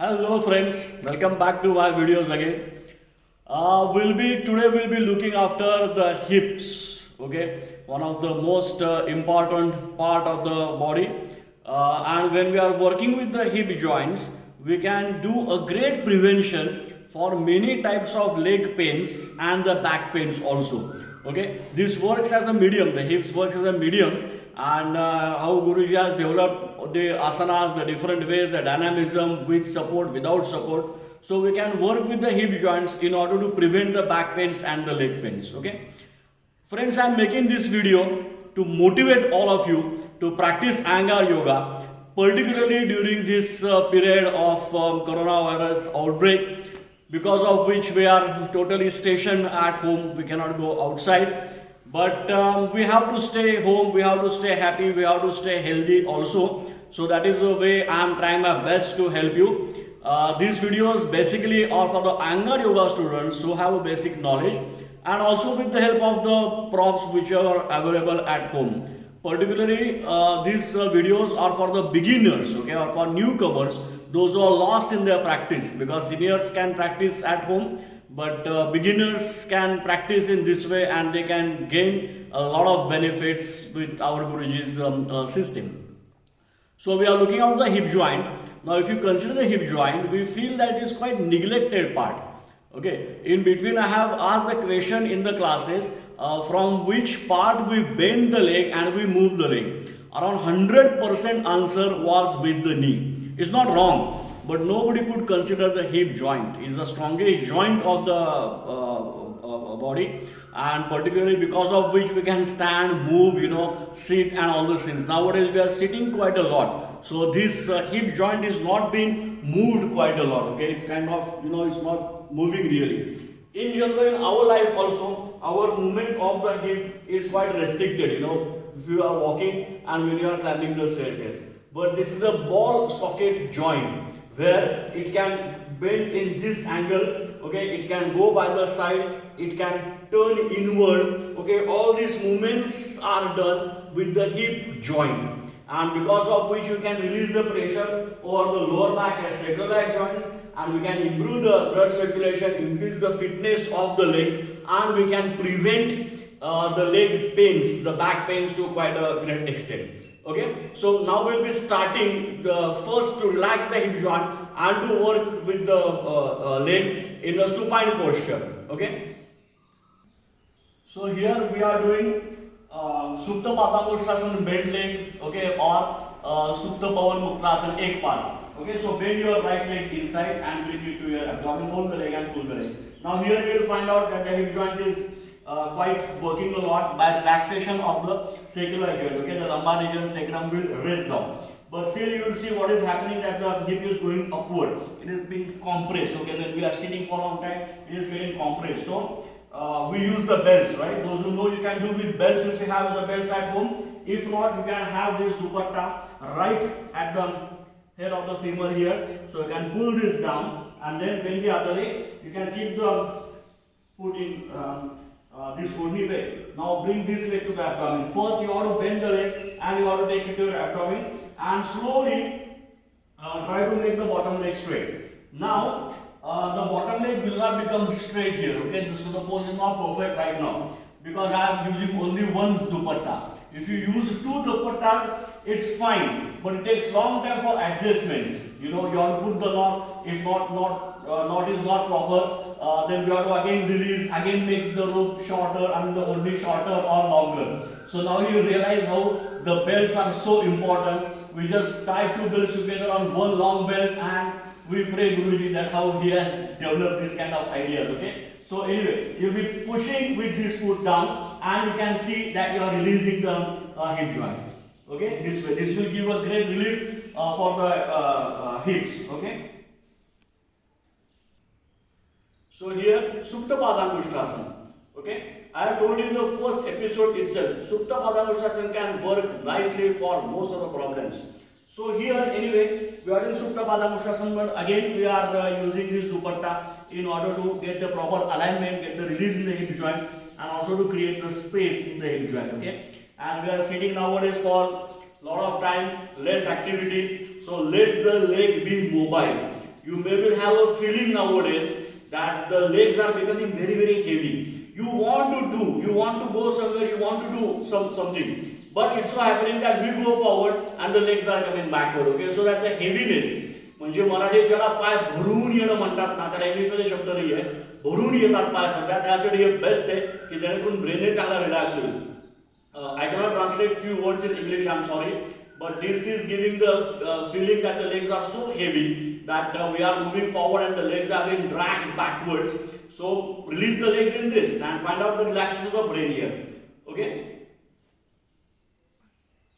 Hello friends, welcome back to my videos again. Today we'll be looking after the hips. Okay, one of the most important part of the body. And when we are working with the hip joints, we can do a great prevention for many types of leg pains and the back pains also. Okay, this works as a medium. The hips works as a medium, and how Guruji has developed the asanas, the different ways, the dynamism with support, without support. So we can work with the hip joints in order to prevent the back pains and the leg pains. Okay, friends, I am making this video to motivate all of you to practice Iyengar yoga, particularly during this period of coronavirus outbreak, because of which we are totally stationed at home. We cannot go outside, but we have to stay home, we have to stay happy, we have to stay healthy also. So that is the way I am trying my best to help you. These videos basically are for the Iyengar yoga students who have a basic knowledge, and also with the help of the props which are available at home. Particularly these videos are for the beginners, okay, or for newcomers, those who are lost in their practice, because seniors can practice at home, but beginners can practice in this way and they can gain a lot of benefits with our Guruji's system. So we are looking at the hip joint. Now if you consider the hip joint, we feel that it is quite neglected part. Okay, in between I have asked the question in the classes, from which part we bend the leg and we move the leg. Around 100% answer was with the knee. It's not wrong, but nobody could consider the hip joint. It's the strongest joint of the body, and particularly because of which we can stand, move, sit and all those things. Nowadays we are sitting quite a lot, so this hip joint is not being moved quite a lot. Okay, it's kind of, it's not moving really. In general, in our life also, our movement of the hip is quite restricted. If you are walking and when you are climbing the staircase. But this is a ball socket joint where it can bend in this angle. Okay, it can go by the side, it can turn inward. Okay, all these movements are done with the hip joint, and because of which you can release the pressure over the lower back and sacroiliac joints, and we can improve the blood circulation, increase the fitness of the legs, and we can prevent the leg pains, the back pains to quite a great extent. Okay, so now we'll be starting first to relax the hip joint and to work with the legs in a supine posture. Okay, so here we are doing Supta Padangusthasana, bent leg, okay, or Supta Pavan Muktasana, ek part. Okay, so bend your right leg inside and bring it to your abdomen, hold the leg and pull the leg. Now here you will find out that the hip joint is quite working a lot by relaxation of the sacroiliac joint. Okay, the lumbar region, sacrum will raise down. But still you will see what is happening, that the hip is going upward. It is being compressed. Okay, when we are sitting for a long time, it is getting compressed. So we use the belts, right? Those who know, you can do with belts if you have the belts at home. If not, you can have this dupatta right at the head of the femur here. So you can pull this down and then bend the other leg. You can keep the foot in this only way. Now bring this leg to the abdomen. First you have to bend the leg and you have to take it to your abdomen and slowly try to make the bottom leg straight. Now the bottom leg will not become straight here. Okay, so the pose is not perfect right now because I am using only one dupatta. If you use two dupattas, it's fine, but it takes long time for adjustments. You have to put the knot. If knot is not proper, then you have to again release, again make the rope shorter, the only shorter or longer. So now you realize how the belts are so important. We just tie two belts together on one long belt and we pray Guruji that how he has developed this kind of ideas. Okay. So anyway, you'll be pushing with this foot down and you can see that you are releasing the hip joint. Okay, this way. This will give a great relief for the hips. Okay. So here, Supta Padangusthasana. Okay, I have told you in the first episode itself, Supta Padangusthasana can work nicely for most of the problems. So here, anyway, we are in Supta Padangusthasana, but again we are using this dupatta in order to get the proper alignment, get the release in the hip joint, and also to create the space in the hip joint. Okay, and we are sitting nowadays for lot of time, less activity. So let the leg be mobile. you may will have a feeling nowadays that the legs are becoming very very heavy. You want to go somewhere, you want to do something, but it's so happening that we go forward and the legs are coming backward. Okay, so that the heaviness, म्हणजे मराठीत ज्याला पाय भरून येणं म्हणतात ना, त्याला इंग्लिशमध्ये शब्द नाही आहे, भरून येतात पाय सध्या, त्यासाठी हे बेस्ट आहे की जेणेकरून ब्रेन चांगला रिलॅक्स होईल. I cannot translate few words in English, I'm sorry, but this is giving the feeling that the legs are so heavy that we are moving forward and the legs are being dragged backwards. So release the legs in this and find out the relaxation of the brain here. Okay.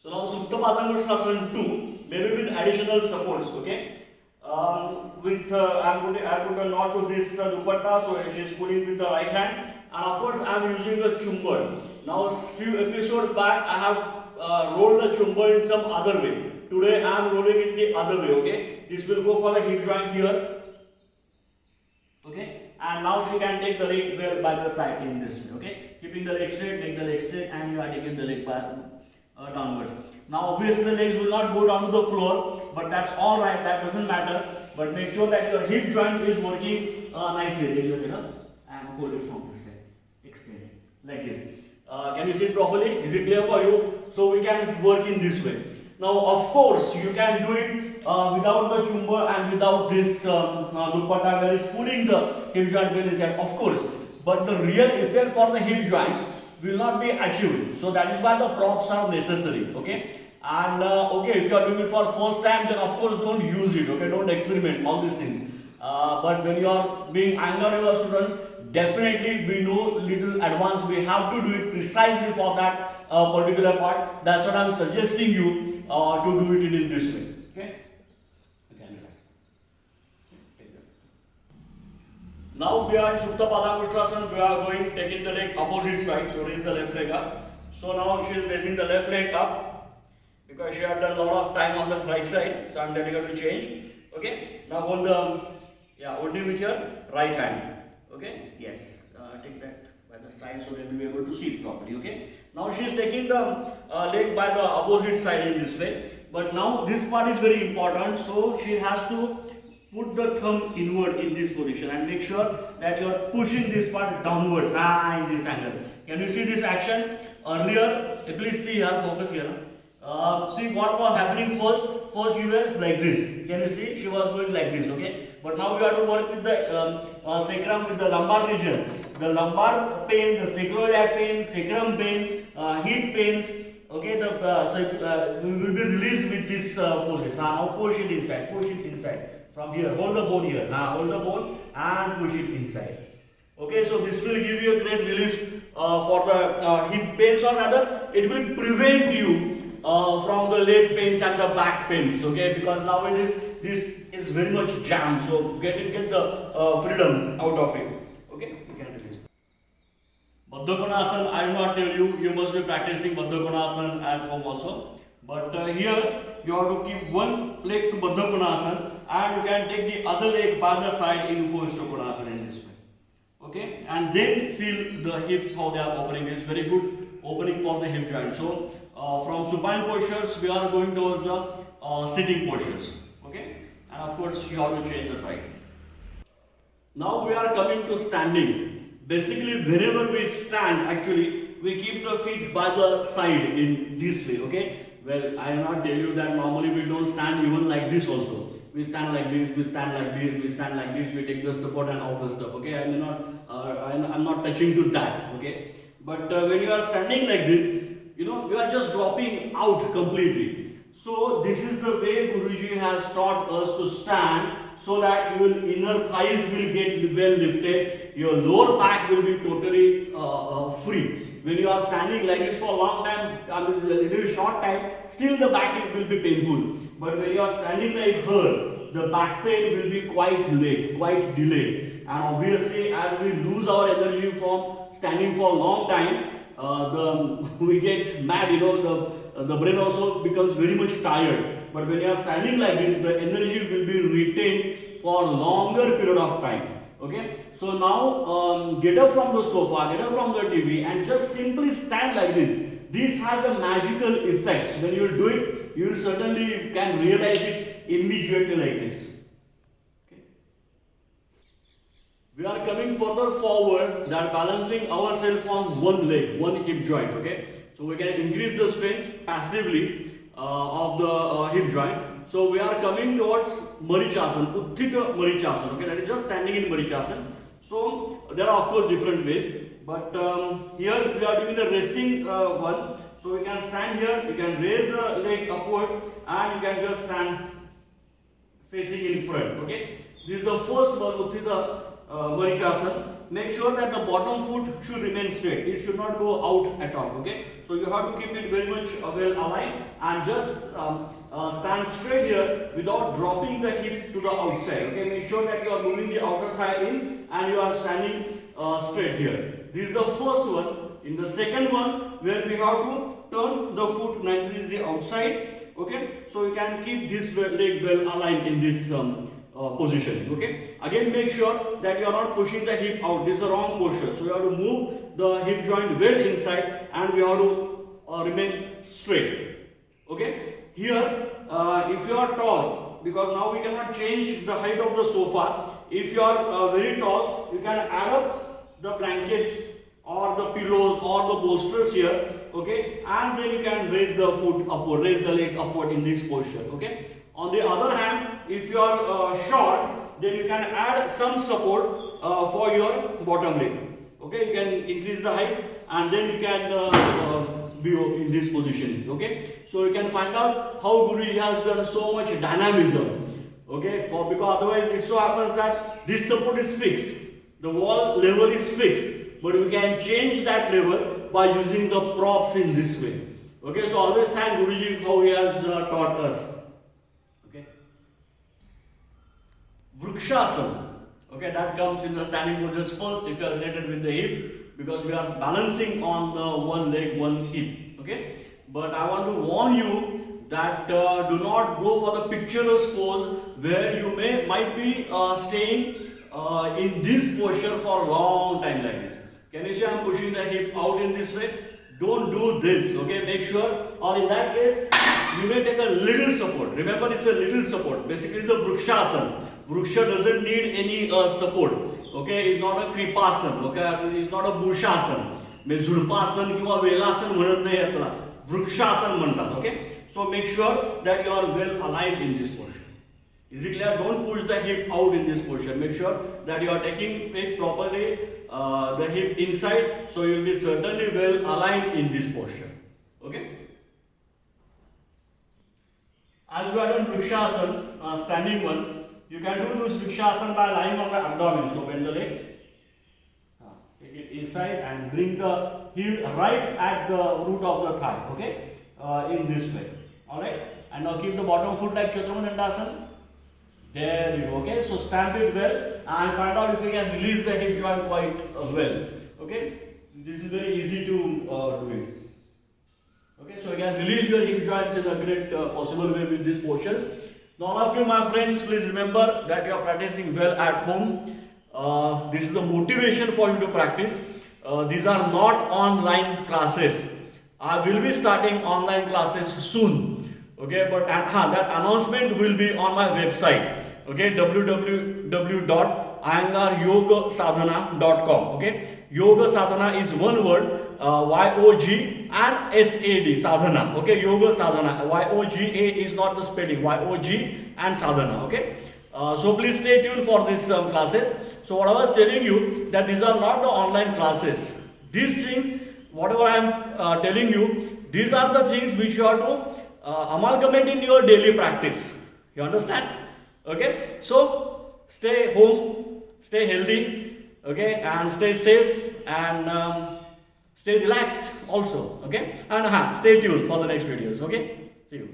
So now Supta Padangusthasana 2, maybe with additional supports. Okay. I put a knot to this dupatta, so she is pulling with the right hand, and of course I am using a chumbar. Now few episodes back I have rolled the chumbar in some other way. Today I am rolling it the other way. Okay, this will go for the hip joint here. Okay, and now she can take the leg well by the side in this way. Okay, keeping the leg straight, take the leg straight, and you are taking the leg back downwards. Now obviously the legs will not go down to the floor, but that's all right, that doesn't matter, but make sure that your hip joint is working nicely. And hold it from this side, extend it like this. Can you see it properly? Is it clear for you? So we can work in this way. Now of course you can do it without the chumbar and without this dupatta where it's pulling the hip joint well inside, of course, but the real effect for the hip joints will not be achieved. So that is why the props are necessary. Okay, and okay, if you are doing it for first time, then of course don't use it. Okay, don't experiment all these things. But when you are being angular students, definitely we know little advanced. We have to do it precisely for that particular part. That's what I am suggesting you to do it in this way. Okay. Now we are in Supta Padangusthasana. We are going taking the leg opposite side. So raise the left leg up. So now she is raising the left leg up because she has done a lot of time on the right side. So I'm telling her to change. Okay. Now hold the only with your right hand. Okay. Yes. Take that by the side so that we will be able to see it properly. Okay. Now she is taking the leg by the opposite side in this way. But now this part is very important. So she has to put the thumb inward in this position and make sure that you are pushing this part downwards in this angle. Can you see this action? Earlier, please see here, focus here. See what was happening first. First you were like this. Can you see? She was going like this. Okay. But now we have to work with the sacrum, with the lumbar region. The lumbar pain, the sacroiliac pain, sacrum pain, hip pains. Okay. We will be released with this poses. Now push it inside. Push it inside. From here, hold the bone here. Now hold the bone and push it inside. Okay, so this will give you a great relief for the hip pains, or rather, it will prevent you from the leg pains and the back pains. Okay, because nowadays this is very much jammed. So get the freedom out of it. Okay, you can release. Baddha Konasana, I will not tell you. You must be practicing Baddha Konasana at home also. But here you have to keep one leg to Baddha Konasana and you can take the other leg by the side in Upavishta Konasana in this way. Okay, and then feel the hips how they are opening. It's very good opening for the hip joint. So from supine postures we are going towards the sitting postures. Okay, and of course you have to change the side. Now we are coming to standing. Basically whenever we stand, actually we keep the feet by the side in this way. Okay. Well, I will not tell you that normally we don't stand even like this also. We stand like this, we stand like this, we stand like this, we take the support and all the stuff. Okay, I'm not touching to that. Okay, but when you are standing like this, you are just dropping out completely. So this is the way Guruji has taught us to stand, so that your inner thighs will get well lifted, your lower back will be totally free. When you are standing like this for a long time, a little short time, still the back will be painful. But when you are standing like her, the back pain will be quite late, quite delayed. And obviously, as we lose our energy from standing for a long time, we get mad. The brain also becomes very much tired. But when you are standing like this, the energy will be retained for a longer period of time. Okay, so now get up from the sofa, get up from the TV and just simply stand like this. This has a magical effect. When you do it, you will certainly can realize it immediately like this. Okay. we are coming further forward, that balancing ourselves on one leg, one hip joint. Okay, so we can increase the strength passively of the hip joint. So we are coming towards Marichasan, Utthita Marichasan. Okay, that is just standing in Marichasan. So there are of course different ways, but here we are doing the resting one. So we can stand here, we can raise the leg upward, and you can just stand facing in front. Okay, this is the first one, Utthita Marichasan. Make sure that the bottom foot should remain straight. It should not go out at all. Okay, so you have to keep it very much well aligned and just stand straight here without dropping the hip to the outside. Okay, make sure that you are moving the outer thigh in and you are standing straight here. This is the first one. In the second one, where we have to turn the foot 90 degrees the outside. Okay, so you can keep this leg well aligned in this position. Okay, again make sure that you are not pushing the hip out. This is the wrong posture. So you have to move the hip joint well inside and we have to remain straight. Okay, here if you are tall, because now we cannot change the height of the sofa. If you are very tall, you can add up the blankets or the pillows or the bolsters here. Okay, and then you can raise the foot upward, raise the leg upward in this posture. Okay, on the other hand, if you are short, then you can add some support for your bottom leg. Okay, you can increase the height and then you can be in this position. Okay, so you can find out how Guruji has done so much dynamism. Okay, because otherwise it so happens that this support is fixed, the wall level is fixed, but we can change that level by using the props in this way. Okay, so always thank Guruji how he has taught us. Okay, Vrikshasana. Okay, that comes in the standing poses first if you are related with the hip, because we are balancing on the one leg, one hip. Okay, but I want to warn you that do not go for the picturesque pose where you might be staying in this posture for a long time like this. Can you see I am pushing the hip out in this way? Don't do this. Okay, make sure, or in that case you may take a little support. Remember, it's a little support. Basically it's a Vrikshasana. Vriksha doesn't need any support. Okay, it's not a Kripasana. Okay, it's not a Bhushasana. Me Zulpasana किंवा Velasana म्हणत नाही यातला. Vrikshasana म्हणतात. Okay, so make sure that you are well aligned in this posture. Is it clear? Don't push the hip out in this posture. Make sure that you are taking it properly, the hip inside, so you will be certainly well aligned in this posture. Okay. As we are done Vrikshasana, standing one, you can do this Vrikshasana by lying on the abdomen. So bend the leg, take it inside and bring the heel right at the root of the thigh. Okay, in this way. All right, and now keep the bottom foot like Chaturanga Dandasana. There you go. Okay, so stamp it well and find out if you can release the hip joint quite well. Okay, this is very easy to do it. Okay, so you can release your hip joints in a great possible way with these postures. Now, all of you, my friends, please remember that you are practicing well at home. This is the motivation for you to practice. These are not online classes. I will be starting online classes soon. Okay, but that announcement will be on my website. Okay, www.iyengaryogasadhana.com. Okay, yoga sadhana is one word, Y-O-G and S-A-D, sadhana. Okay, yoga sadhana, Y-O-G-A is not the spelling, Y-O-G and sadhana. Okay, so please stay tuned for these classes. So what I was telling you, that these are not the online classes. These things, whatever I am telling you, these are the things which you have to amalgamate in your daily practice. You understand? Okay, so stay home, stay healthy, okay, and stay safe and stay relaxed also. Okay, and stay tuned for the next videos. Okay, see you.